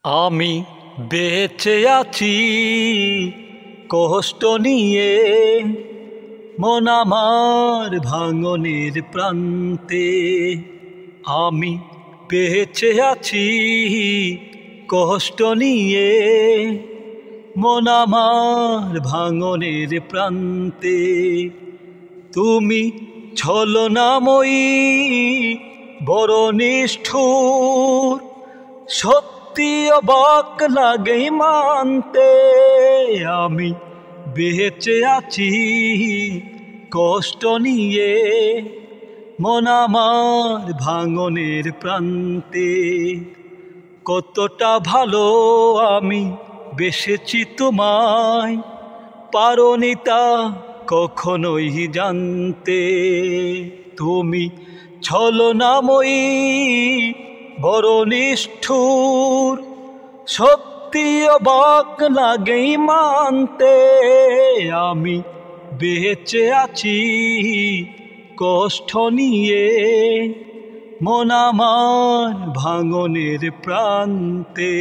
আমি বেঁচে আছি কষ্ট নিয়ে, মন আমার ভাঙনের প্রান্তে। আমি বেঁচে আছি কষ্ট নিয়ে, মন আমার ভাঙনের প্রান্তে। তুমি ছলনাময়ী বড় নিষ্ঠুর, সত্যি অবাক লাগে মানতে। আমি বেঁচে আছি কষ্ট নিয়ে, মন আমার ভাঙনের প্রান্তে। কতটা ভালো আমি বেসেছি তোমায়, পারোনি তা কখনোই জানতে। তুমি ছলনাময়ী বড় নিষ্ঠুর, সত্যি অবাক লাগে মানতে। আমি বেঁচে আছি কষ্ট নিয়ে, মন আমার ভাঙনের প্রান্তে।